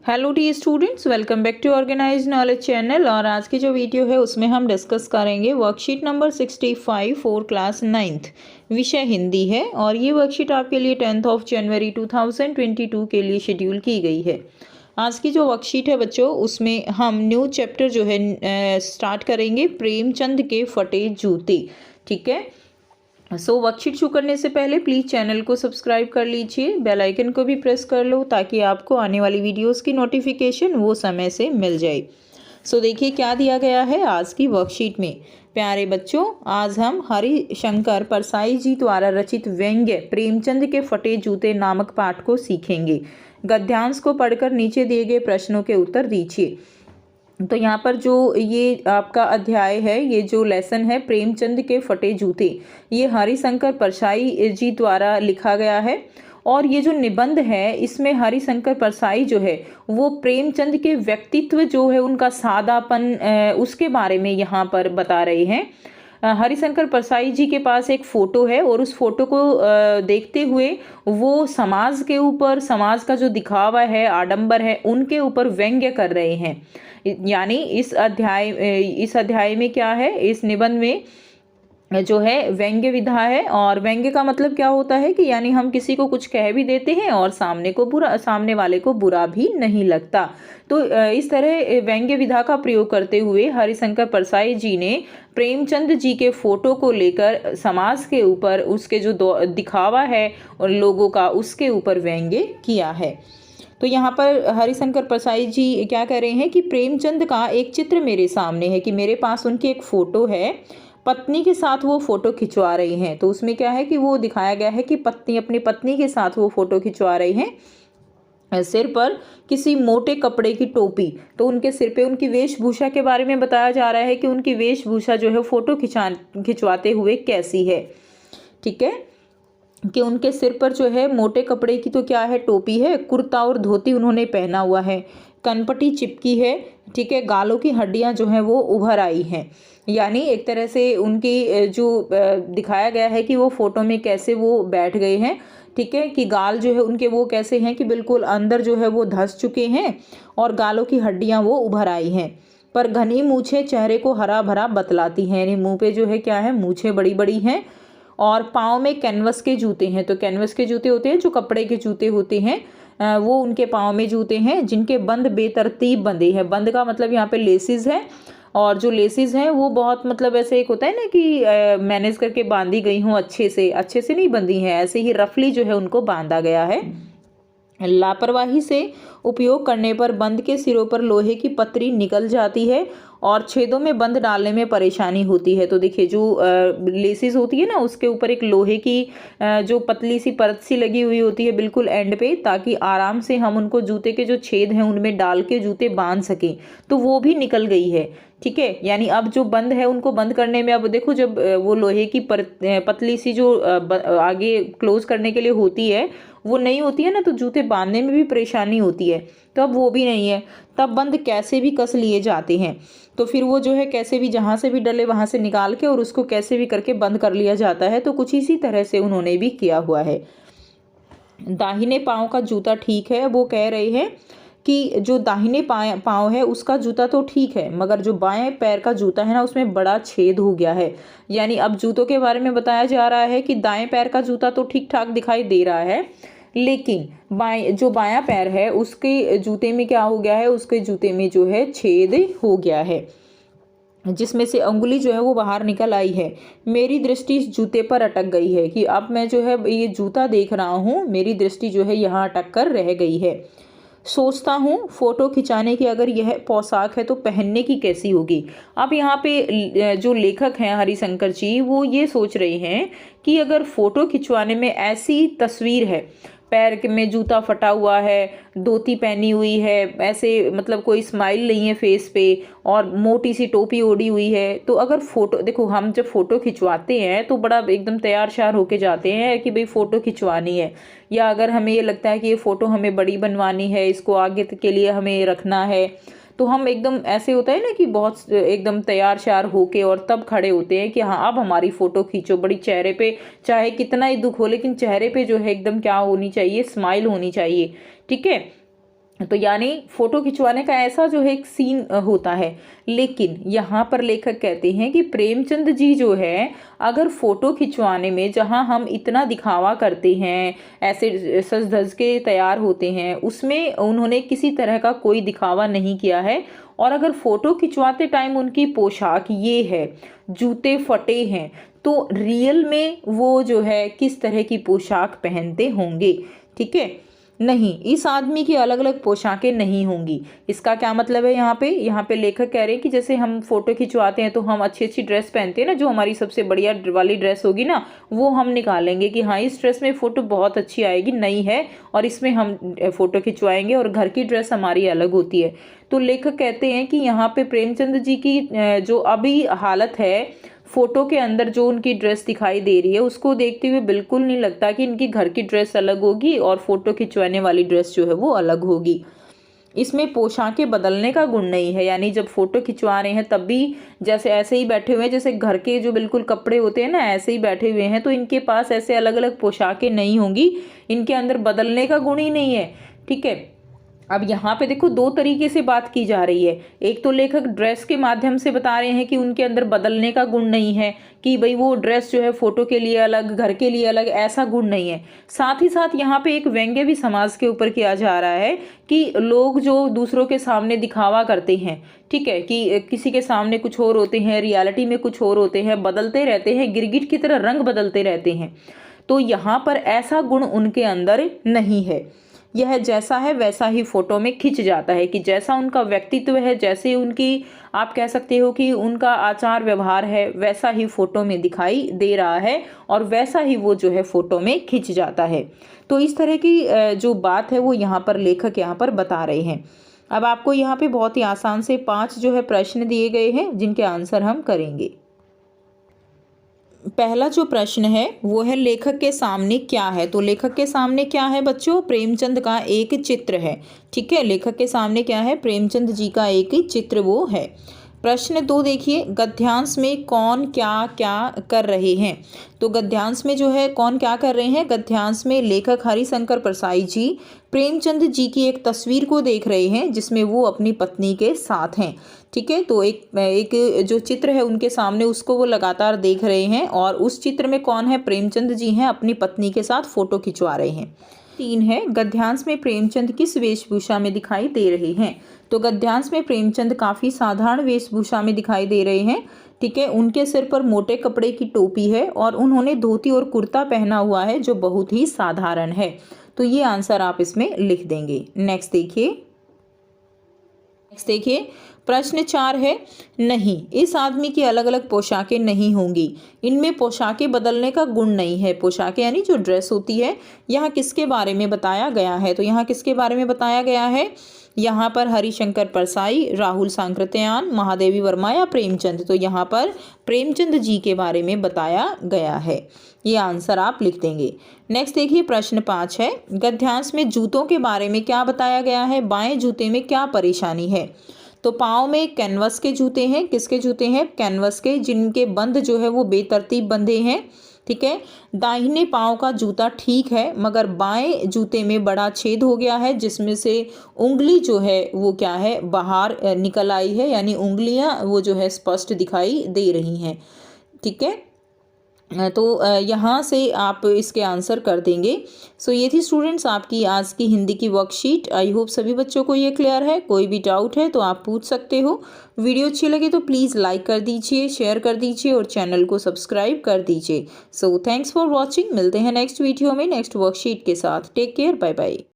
Hello the students, welcome back to Organise Knowledge channel. और आज की जो वीडियो है उसमें हम डिस्कस करेंगे worksheet number 65 for class 9th। विषय हिंदी है और ये वर्कशीट आपके लिए 10 जनवरी 2022 के लिए शेड्यूल की गई है। आज की जो वर्कशीट है बच्चों, उसमें हम न्यू चैप्टर जो है स्टार्ट करेंगे, प्रेमचंद के फटे जूते। ठीक है। वर्कशीट शुरू करने से पहले प्लीज़ चैनल को सब्सक्राइब कर लीजिए, बेल आइकन को भी प्रेस कर लो ताकि आपको आने वाली वीडियोस की नोटिफिकेशन वो समय से मिल जाए। देखिए क्या दिया गया है आज की वर्कशीट में। प्यारे बच्चों, आज हम हरिशंकर परसाई जी द्वारा रचित व्यंग्य प्रेमचंद के फटे जूते नामक पाठ को सीखेंगे। गद्यांश को पढ़कर नीचे दिए गए प्रश्नों के उत्तर दीजिए। तो यहाँ पर जो ये आपका अध्याय है, ये जो लेसन है प्रेमचंद के फटे जूते, ये हरिशंकर परसाई जी द्वारा लिखा गया है। और ये जो निबंध है इसमें हरिशंकर परसाई जो है वो प्रेमचंद के व्यक्तित्व जो है, उनका सादापन, उसके बारे में यहाँ पर बता रहे हैं। हरिशंकर परसाई जी के पास एक फ़ोटो है और उस फोटो को देखते हुए वो समाज के ऊपर, समाज का जो दिखावा है, आडंबर है, उनके ऊपर व्यंग्य कर रहे हैं। यानी इस अध्याय में क्या है, इस निबंध में जो है व्यंग्य विधा है। और व्यंग्य का मतलब क्या होता है कि यानी हम किसी को कुछ कह भी देते हैं और सामने वाले को बुरा भी नहीं लगता। तो इस तरह व्यंग्य विधा का प्रयोग करते हुए हरिशंकर परसाई जी ने प्रेमचंद जी के फोटो को लेकर समाज के ऊपर, उसके जो दिखावा है और लोगों का, उसके ऊपर व्यंग्य किया है। तो यहाँ पर हरिशंकर परसाई जी क्या कह रहे हैं कि प्रेमचंद का एक चित्र मेरे सामने है, कि मेरे पास उनकी एक फ़ोटो है, पत्नी के साथ वो फ़ोटो खिंचवा रही हैं। तो उसमें क्या है कि वो दिखाया गया है कि पत्नी अपनी पत्नी के साथ वो फ़ोटो खिंचवा रही हैं। सिर पर किसी मोटे कपड़े की टोपी, तो उनके सिर पे उनकी वेशभूषा के बारे में बताया जा रहा है कि उनकी वेशभूषा जो है फ़ोटो खिंचवाते हुए कैसी है। ठीक है, कि उनके सिर पर जो है मोटे कपड़े की तो क्या है, टोपी है, कुर्ता और धोती उन्होंने पहना हुआ है, कनपटी चिपकी है। ठीक है, गालों की हड्डियां जो हैं वो उभर आई हैं। यानी एक तरह से उनकी जो दिखाया गया है कि वो फोटो में कैसे वो बैठ गए हैं। ठीक है, कि गाल जो है उनके वो कैसे हैं कि बिल्कुल अंदर जो है वो धंस चुके हैं और गालों की हड्डियां वो उभर आई हैं। पर घनी मूछें चेहरे को हरा भरा बतलाती हैं, यानी मुंह पे जो है क्या है, मूछें बड़ी बड़ी हैं। और पाँव में कैनवस के जूते हैं। तो कैनवस के जूते होते हैं जो कपड़े के जूते होते हैं, वो उनके पाँव में जूते हैं, जिनके बंद बेतरतीब बंधे हैं। बंद का मतलब यहाँ पे लेसिस है, और जो लेसिस हैं वो बहुत मतलब ऐसे एक होता है ना कि मैनेज करके बांधी गई हों, अच्छे से नहीं बंधी हैं, ऐसे ही रफली जो है उनको बांधा गया है। लापरवाही से उपयोग करने पर बंद के सिरों पर लोहे की पतरी निकल जाती है और छेदों में बंद डालने में परेशानी होती है। तो देखिए जो लेसिस होती है ना, उसके ऊपर एक लोहे की जो पतली सी परत सी लगी हुई होती है बिल्कुल एंड पे, ताकि आराम से हम उनको जूते के जो छेद हैं उनमें डाल के जूते बांध सकें। तो वो भी निकल गई है। ठीक है, यानी अब जो बंद है उनको बंद करने में, अब देखो जब वो लोहे की पतली सी जो आगे क्लोज करने के लिए होती है वो नहीं होती है ना, तो जूते बांधने में भी परेशानी होती है। तो अब वो भी नहीं है, तब बंद कैसे भी कस लिए जाते हैं। तो फिर वो जो है कैसे भी, जहाँ से भी डले वहाँ से निकाल के और उसको कैसे भी करके बंद कर लिया जाता है। तो कुछ इसी तरह से उन्होंने भी किया हुआ है। दाहिने पाँव का जूता ठीक है, वो कह रहे हैं कि जो दाहिने पाँव है उसका जूता तो ठीक है, मगर जो बाएं पैर का जूता है ना, उसमें बड़ा छेद हो गया है। यानी अब जूतों के बारे में बताया जा रहा है कि दाएं पैर का जूता तो ठीक ठाक दिखाई दे रहा है, लेकिन जो बायां पैर है उसके जूते में क्या हो गया है, उसके जूते में जो है छेद हो गया है, जिसमें से अंगुली जो है वो बाहर निकल आई है। मेरी दृष्टि इस जूते पर अटक गई है, कि अब मैं जो है ये जूता देख रहा हूँ, मेरी दृष्टि जो है यहाँ अटक कर रह गई है। सोचता हूँ फोटो खिंचाने की अगर यह पोशाक है तो पहनने की कैसी होगी। अब यहाँ पे जो लेखक हैं हरिशंकर जी, वो ये सोच रहे हैं कि अगर फोटो खिंचवाने में ऐसी तस्वीर है, पैर में जूता फटा हुआ है, धोती पहनी हुई है, ऐसे मतलब कोई स्माइल नहीं है फेस पे, और मोटी सी टोपी ओढ़ी हुई है, तो अगर फोटो देखो, हम जब फोटो खिंचवाते हैं तो बड़ा एकदम तैयार श्यार होके जाते हैं कि भाई फोटो खिंचवानी है, या अगर हमें ये लगता है कि ये फोटो हमें बड़ी बनवानी है, इसको आगे के लिए हमें रखना है, तो हम एकदम ऐसे होता है ना कि बहुत एकदम तैयार श्यार होके और तब खड़े होते हैं कि हाँ अब हमारी फोटो खींचो। बड़ी चेहरे पे चाहे कितना ही दुख हो, लेकिन चेहरे पे जो है एकदम क्या होनी चाहिए, स्माइल होनी चाहिए। ठीक है, तो यानी फोटो खिंचवाने का ऐसा जो है एक सीन होता है। लेकिन यहाँ पर लेखक कहते हैं कि प्रेमचंद जी जो है, अगर फोटो खिंचवाने में जहाँ हम इतना दिखावा करते हैं, ऐसे सज धज के तैयार होते हैं, उसमें उन्होंने किसी तरह का कोई दिखावा नहीं किया है। और अगर फोटो खिंचवाते टाइम उनकी पोशाक ये है, जूते फटे हैं, तो रियल में वो जो है किस तरह की पोशाक पहनते होंगे। ठीक है, नहीं, इस आदमी की अलग अलग पोशाकें नहीं होंगी। इसका क्या मतलब है, यहाँ पे लेखक कह रहे हैं कि जैसे हम फोटो खिंचवाते हैं तो हम अच्छी अच्छी ड्रेस पहनते हैं ना, जो हमारी सबसे बढ़िया वाली ड्रेस होगी ना, वो हम निकालेंगे कि हाँ इस ड्रेस में फ़ोटो बहुत अच्छी आएगी, नई है, और इसमें हम फ़ोटो खिंचवाएंगे, और घर की ड्रेस हमारी अलग होती है। तो लेखक कहते हैं कि यहाँ पे प्रेमचंद जी की जो अभी हालत है, फोटो के अंदर जो उनकी ड्रेस दिखाई दे रही है, उसको देखते हुए बिल्कुल नहीं लगता कि इनकी घर की ड्रेस अलग होगी और फोटो खिंचवाने वाली ड्रेस जो है वो अलग होगी। इसमें पोशाकें बदलने का गुण नहीं है, यानी जब फोटो खिंचवा रहे हैं तब भी जैसे ऐसे ही बैठे हुए हैं, जैसे घर के जो बिल्कुल कपड़े होते हैं ना, ऐसे ही बैठे हुए हैं, तो इनके पास ऐसे अलग अलग पोशाकें नहीं होंगी, इनके अंदर बदलने का गुण ही नहीं है। ठीक है, अब यहाँ पे देखो दो तरीके से बात की जा रही है। एक तो लेखक ड्रेस के माध्यम से बता रहे हैं कि उनके अंदर बदलने का गुण नहीं है, कि भाई वो ड्रेस जो है फोटो के लिए अलग, घर के लिए अलग, ऐसा गुण नहीं है। साथ ही साथ यहाँ पे एक व्यंग्य भी समाज के ऊपर किया जा रहा है कि लोग जो दूसरों के सामने दिखावा करते हैं, ठीक है, कि किसी के सामने कुछ और होते हैं, रियलिटी में कुछ और होते हैं, बदलते रहते हैं, गिरगिट की तरह रंग बदलते रहते हैं। तो यहाँ पर ऐसा गुण उनके अंदर नहीं है। यह जैसा है वैसा ही फोटो में खिंच जाता है, कि जैसा उनका व्यक्तित्व है, जैसे उनकी आप कह सकते हो कि उनका आचार व्यवहार है, वैसा ही फोटो में दिखाई दे रहा है, और वैसा ही वो जो है फोटो में खिंच जाता है। तो इस तरह की जो बात है वो यहाँ पर लेखक यहाँ पर बता रहे हैं। अब आपको यहाँ पे बहुत ही आसान से 5 जो है प्रश्न दिए गए हैं, जिनके आंसर हम करेंगे। पहला जो प्रश्न है वो है लेखक के सामने क्या है। तो लेखक के सामने क्या है बच्चों, प्रेमचंद का एक चित्र है। ठीक है, लेखक के सामने क्या है, प्रेमचंद जी का एक चित्र वो है। प्रश्न 2 देखिए, गद्यांश में कौन क्या क्या कर रहे हैं। तो गद्यांश में जो है कौन क्या कर रहे हैं, गद्यांश में लेखक हरिशंकर परसाई जी प्रेमचंद जी की एक तस्वीर को देख रहे हैं, जिसमें वो अपनी पत्नी के साथ हैं। ठीक है, तो एक जो चित्र है उनके सामने, उसको वो लगातार देख रहे हैं, और उस चित्र में कौन है, प्रेमचंद जी हैं, अपनी पत्नी के साथ फोटो खिंचवा रहे हैं। 3 है, गद्यांश में प्रेमचंद किस वेशभूषा में दिखाई दे रहे हैं। तो गद्यांश में प्रेमचंद काफ़ी साधारण वेशभूषा में दिखाई दे रहे हैं। ठीक है, उनके सिर पर मोटे कपड़े की टोपी है, और उन्होंने धोती और कुर्ता पहना हुआ है, जो बहुत ही साधारण है। तो ये आंसर आप इसमें लिख देंगे। नेक्स्ट देखिए, प्रश्न 4 है, नहीं, इस आदमी की अलग अलग पोशाकें नहीं होंगी, इनमें पोशाकें बदलने का गुण नहीं है। पोशाकें यानी जो ड्रेस होती है, यहाँ किसके बारे में बताया गया है। तो यहाँ किसके बारे में बताया गया है, यहाँ पर हरिशंकर परसाई, राहुल सांकृत्यायन, महादेवी वर्मा या प्रेमचंद। तो यहाँ पर प्रेमचंद जी के बारे में बताया गया है। ये आंसर आप लिख देंगे। नेक्स्ट देखिए, प्रश्न 5 है, गद्यांश में जूतों के बारे में क्या बताया गया है। बाएं जूते में क्या परेशानी है। तो पाँव में कैनवस के जूते हैं, किसके जूते हैं, कैनवस के, जिनके बंद जो है वो बेतरतीब बंधे हैं। ठीक है, दाहिने पाँव का जूता ठीक है, मगर बाएं जूते में बड़ा छेद हो गया है, जिसमें से उंगली जो है वो क्या है, बाहर निकल आई है, यानी उंगलियां वो जो है स्पष्ट दिखाई दे रही हैं। ठीक है, तो यहाँ से आप इसके आंसर कर देंगे। सो ये थी स्टूडेंट्स आपकी आज की हिंदी की वर्कशीट। आई होप सभी बच्चों को ये क्लियर है। कोई भी डाउट है तो आप पूछ सकते हो। वीडियो अच्छी लगे तो प्लीज़ लाइक कर दीजिए, शेयर कर दीजिए, और चैनल को सब्सक्राइब कर दीजिए। So thanks for watching. मिलते हैं नेक्स्ट वीडियो में नेक्स्ट वर्कशीट के साथ। Take care, bye bye.